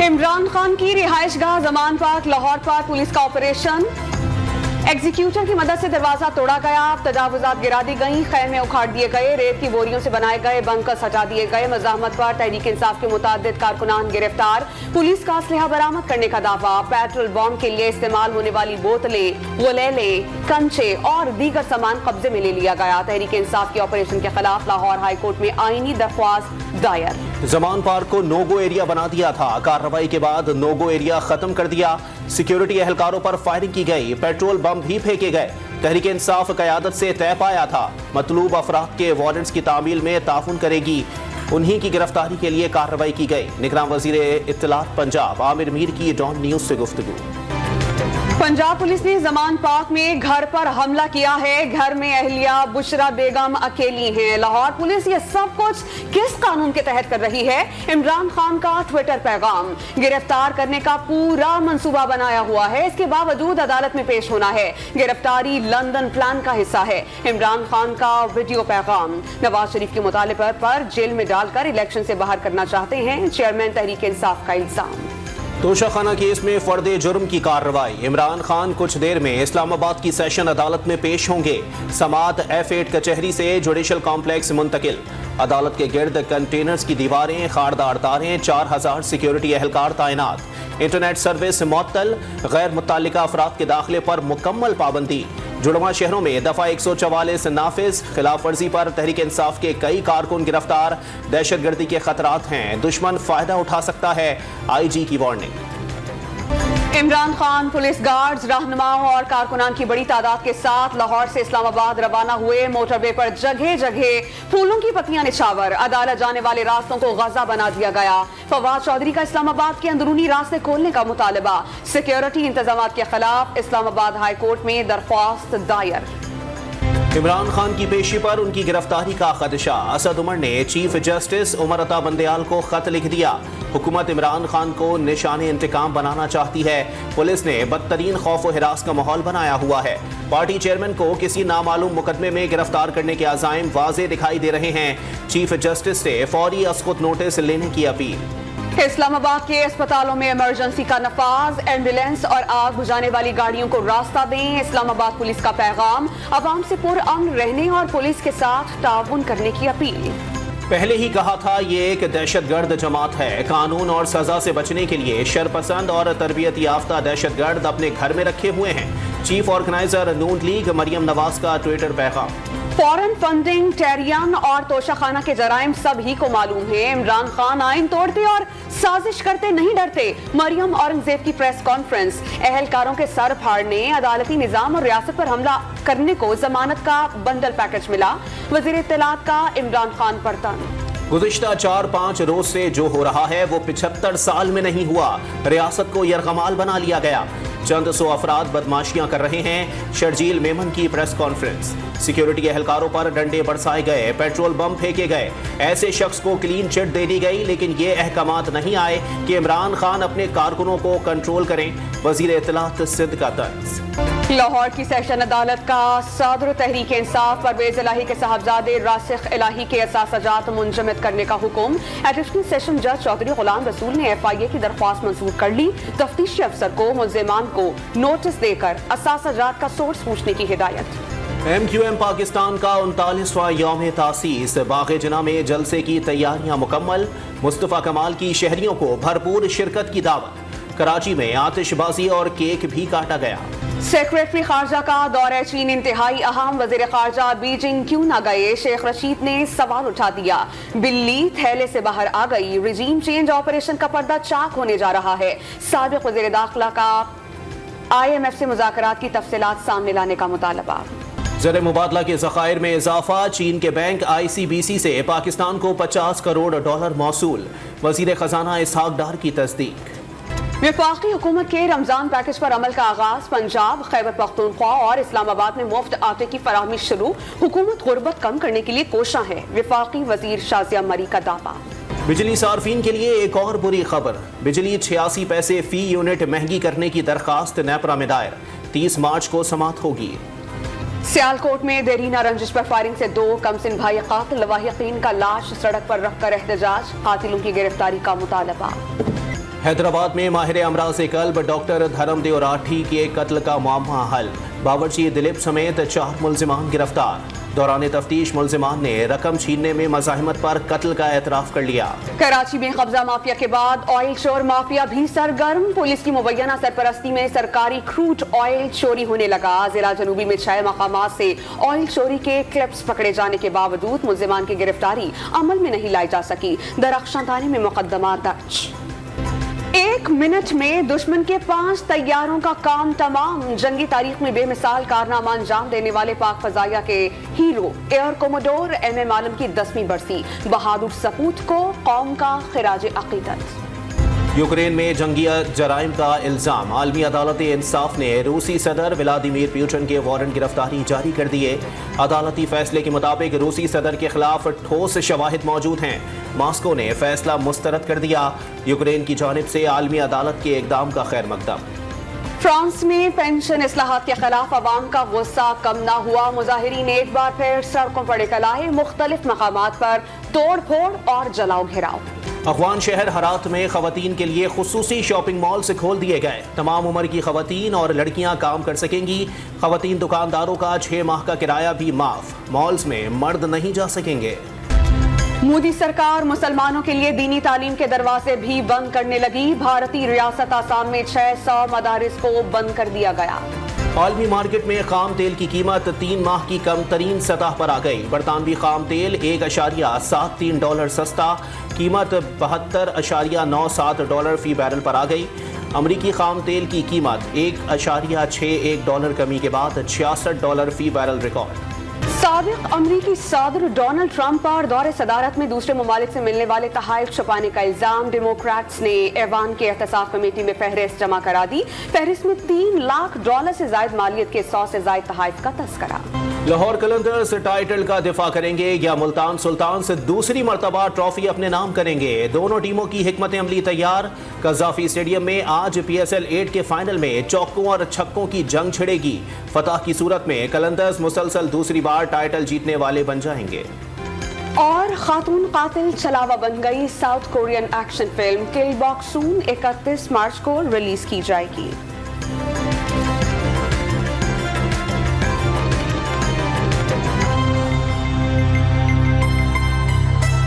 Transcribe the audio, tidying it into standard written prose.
इमरान खान की रिहाइशगाह जमान पार्क लाहौर पर पुलिस का ऑपरेशन। एग्जीक्यूटर की मदद से दरवाजा तोड़ा गया, तजावुजात गिरा दी गई, खैमे उखाड़ दिए गए, रेत की बोरियों से बनाए गए बंकर्स हटा दिए गए। मज़ाहमत पर तहरीक इंसाफ के मुतादिद कारकुनान गिरफ्तार, पुलिस का असलहा बरामद करने का दावा। पेट्रोल बॉम्ब के लिए इस्तेमाल होने वाली बोतलें, गुलेले, कंचे और दीगर सामान कब्जे में ले लिया गया। तहरीक इंसाफ के ऑपरेशन के खिलाफ लाहौर हाई कोर्ट में आईनी दरख्वास्त दायर। जमान पार्क को नो गो एरिया बना दिया था, कार्रवाई के बाद नो गो एरिया खत्म कर दिया। सिक्योरिटी एहलकारों पर फायरिंग की गई, पेट्रोल बम भी फेंके गए। तहरीक इंसाफ क़यादत से तय पाया था मतलूब अफराद के वारंट्स की तामील में ताउन करेगी। उन्हीं की गिरफ्तारी के लिए कार्रवाई की गई। निगरान वज़ीर इत्तलात पंजाब आमिर मीर की डॉन न्यूज़ से गुफ्तगू। पंजाब पुलिस ने जमान पार्क में घर पर हमला किया है। घर में अहलिया बुशरा बेगम अकेली हैं। लाहौर पुलिस ये सब कुछ किस कानून के तहत कर रही है? इमरान खान का ट्विटर पैगाम। गिरफ्तार करने का पूरा मंसूबा बनाया हुआ है, इसके बावजूद अदालत में पेश होना है। गिरफ्तारी लंदन प्लान का हिस्सा है। इमरान खान का वीडियो पैगाम। नवाज शरीफ के मुतालिबे पर जेल में डालकर इलेक्शन से बाहर करना चाहते हैं चेयरमैन तहरीक इंसाफ का इल्जाम। तोशाखाना केस में फर्दे जुर्म की कार्रवाई। इमरान खान कुछ देर में इस्लामाबाद की सेशन अदालत में पेश होंगे। समात F8 कचहरी से जुडिशल कॉम्प्लेक्स मुंतकिल। अदालत के गिर्द कंटेनर्स की दीवारें, खारदार तारें, 4000 सिक्योरिटी एहलकार तैनात। इंटरनेट सर्विस मुअत्तल, गैर मुतल्लिका अफराद के दाखिले पर मुकम्मल पाबंदी। जुड़वा शहरों में दफा 144 नाफिज। खिलाफ वर्जी पर तहरीक इंसाफ के कई कारकुन गिरफ्तार। दहशत गर्दी के खतरात हैं, दुश्मन फायदा उठा सकता है, IG की warning. Imran Khan police guards, रहनुमाओं और कारकुनान की बड़ी तादाद के साथ लाहौर से इस्लामाबाद रवाना हुए। मोटरवे पर जगह जगह फूलों की पत्तियां निछावर। अदालत जाने वाले रास्तों को गजा बना दिया गया। फवाद चौधरी का इस्लामाबाद के अंदरूनी रास्ते खोलने का मुतालबा। सिक्योरिटी इंतजाम के खिलाफ इस्लामाबाद हाई कोर्ट में दरख्वास्त दायर। इमरान खान की पेशी पर उनकी गिरफ्तारी का खदशा। असद उमर ने चीफ जस्टिस उमर अता बंदयाल को खत लिख दिया। हुकूमत इमरान खान को निशाने इंतकाम बनाना चाहती है। पुलिस ने बदतरीन खौफ व हिरास का माहौल बनाया हुआ है। पार्टी चेयरमैन को किसी नामालूम मुकदमे में गिरफ्तार करने के अज़ाइम वाज़े दिखाई दे रहे हैं। चीफ जस्टिस से फौरी अस्कुत नोटिस लेने की अपील। इस्लामाबाद के अस्पतालों में इमरजेंसी का नफाज। एम्बुलेंस और आग बुझाने वाली गाड़ियों को रास्ता दें। इस्लामाबाद पुलिस का पैगाम। अवाम से पुरअमन रहने और पुलिस के साथ ताउन करने की अपील। पहले ही कहा था ये एक दहशतगर्द जमात है। कानून और सजा से बचने के लिए शरपसंद और तरबियत याफ्ता दहशतगर्द अपने घर में रखे हुए हैं। चीफ ऑर्गेनाइजर नून लीग मरियम नवाज का ट्विटर पैगाम। फॉरेन फंडिंग, टेरियन और तोशाखाना के जराइम सभी को मालूम है। इमरान खान आइन तोड़ते और साजिश करते नहीं डरते। मरियम औरंगजेब की प्रेस कॉन्फ्रेंस। एहलकारों के सर फाड़ने, अदालती निजाम और रियासत पर हमला करने को जमानत का बंडल पैकेज मिला। वजीर इत्तलात का इमरान खान पर तंज। गुज़िश्ता 4-5 रोज से जो हो रहा है वो 75 साल में नहीं हुआ। रियासत को यरगमाल बना लिया गया। चंद सौ अफराद बदमाशियां कर रहे हैं। शर्जील मेमन की प्रेस कॉन्फ्रेंस। सिक्योरिटी एहलकारों पर डंडे बरसाए गए, पेट्रोल बम फेंके गए। ऐसे शख्स को क्लीन चिट दे दी गई, लेकिन ये अहकामात नहीं आए कि इमरान खान अपने कारकुनों को कंट्रोल करें। वजीर इत्तलात सिंध का तंज। लाहौर की सेशन अदालत का सदर तहरीक इंसाफ परवेज इलाही के साहबजादे रासिख इलाही के असासजात मुंजमद करने का हुक्म। एडिशनल सेशन जज चौधरी गुलाम रसूल ने FIA की दरख्वास्त मंजूर कर ली। तफ्तीशी अफसर को मुल्जिमान को नोटिस देकर असासजात का सोर्स पूछने की हिदायत। MQM पाकिस्तान का 39वां यौम तासीस। बाग़ जना में जलसे की तैयारियां मुकम्मल। मुस्तफ़ा कमाल की शहरियों को भरपूर शिरकत की दावत। कराची में आतिशबाजी और केक भी काटा गया। सेक्रेटरी खारजा का दौरा चीन इंतहाई अहम। वजीर खारजा बीजिंग क्यों न गए? शेख रशीद ने सवाल उठा दिया। बिल्ली थैले से बाहर आ गई। रिजीम चेंज ऑपरेशन का पर्दा चाक होने जा रहा है। साबिक वजीर दाखिला का IMF से मुज़ाकरात की तफसीलात सामने लाने का मुतालबा। ज़र मुबादला के ज़खायर में इजाफा। चीन के बैंक ICBC से पाकिस्तान को $50 करोड़ मौसूल। वज़ीर ख़जाना इसहाक डार की तस्दीक। वफाकी हुकूमत के रमजान पैकेज पर अमल का आगाज। पंजाब, खैबर पख्तूनख्वा और इस्लामाबाद में मुफ्त आटे की फराहमी शुरू। हुकूमत गुर्बत कम करने के लिए कोशां है। वफाकी वजीर शाजिया मरी का दावा। बिजली सार्फिन के लिए एक और बुरी खबर। बिजली 86 पैसे फी यूनिट महंगी करने की दरखास्त नेपरा में दायर। 30 मार्च को समात होगी। सियालकोट में देरीना रंजिश पर फायरिंग से 2 कमसिन भाई कातिल लवाहिकीन का लाश सड़क पर रखकर एहतजाज। कातिलों की गिरफ्तारी का मुतालबा। हैदराबाद में माहिर अमराज कल्ब डॉक्टर धर्मदेव राठी के कत्ल का मामला हल। बावर्ची दिलीप समेत 4 मुल्जिमान गिरफ्तार। दौरान तफ्तीश मुल्जिमान ने रकम छीनने में मज़ाहिमत पर कत्ल का एतराफ़ कर लिया। कराची में कब्जा माफिया के बाद ऑयल चोर माफिया भी सरगर्म। पुलिस की मुबैना सरपरस्ती में सरकारी क्रूड ऑयल चोरी होने लगा। जिला जनूबी में 6 मकामात से ऑयल चोरी के क्लिप्स पकड़े जाने के बावजूद मुल्जिमान की गिरफ्तारी अमल में नहीं लाई जा सकी। दरख्शां थाने में मुकदमा दर्ज। 1 मिनट में दुश्मन के 5 तैयारों का काम तमाम। जंगी तारीख में बेमिसाल कारनामा अंजाम देने वाले पाक फजाइया के हीरो एयर कोमोडोर MM आलम की 10वीं बरसी। बहादुर सपूत को कौम का खिराज अकीदत। यूक्रेन में जंगी जराइम का इल्जाम। आलमी अदालत इंसाफ ने रूसी सदर व्लादिमीर पुतिन के वारंट गिरफ्तारी जारी कर दिए। अदालती फैसले के मुताबिक रूसी सदर के खिलाफ ठोस शवाहिद मौजूद हैं। मॉस्को ने फैसला मुस्तरद कर दिया। यूक्रेन की जानिब से आलमी अदालत के इकदाम का खैर मकदम। फ्रांस में पेंशन इस्लाहात के खिलाफ अवाम का गुस्सा कम न हुआ। मुजाहिरीन एक बार फिर सड़कों पर निकल आए। मुख्तलिफ मकामात पर तोड़ फोड़ और जलाओ घेराव। अफगान शहर हरात में खवातीन के लिए खुसूसी शॉपिंग मॉल से खोल दिए गए। तमाम उम्र की खवातीन और लड़कियां काम कर सकेंगी। खवातीन दुकानदारों का 6 माह का किराया भी माफ। मॉल्स में मर्द नहीं जा सकेंगे। मोदी सरकार मुसलमानों के लिए दीनी तालीम के दरवाजे भी बंद करने लगी। भारतीय रियासत आसाम में 600 मदारिस को बंद कर दिया गया। आलमी मार्केट में खाम तेल की कीमत 3 माह की कम तरीन सतह पर आ गई। बरतानवी खाम तेल $1.73 सस्ता, कीमत $72.97 फी बैरल पर आ गई। अमरीकी खाम तेल की कीमत $1.61 कमी के बाद $66 फी बैरल रिकॉर्ड। साबिक अमरीकी सदर डोनाल्ड ट्रंप पर दौरे सदारत में दूसरे ममालिक से मिलने वाले तहाइफ छुपाने का इल्जाम। डेमोक्रेट्स ने ऐवान की एहतसाब कमेटी में फहरिस्त जमा करा दी। फहरिस्त में $3 लाख से जायद मालियत के 100 से जायद तहाइफ का तस्करा। लाहौर कलंदर्स टाइटल का दिफा करेंगे या मुल्तान सुल्तान से दूसरी मर्तबा ट्रॉफी अपने नाम करेंगे। दोनों टीमों की हिकमत अमली तैयार। कज़ाफी स्टेडियम में आज PSL 8 के फाइनल में चौकों और छक्कों की जंग छिड़ेगी। फतह की सूरत में कलंदर्स मुसलसल दूसरी बार टाइटल जीतने वाले बन जाएंगे। और खातून कातिल छलावा बन गई। साउथ कोरियन एक्शन फिल्म किल बॉक्स सून 31 मार्च को रिलीज की जाएगी।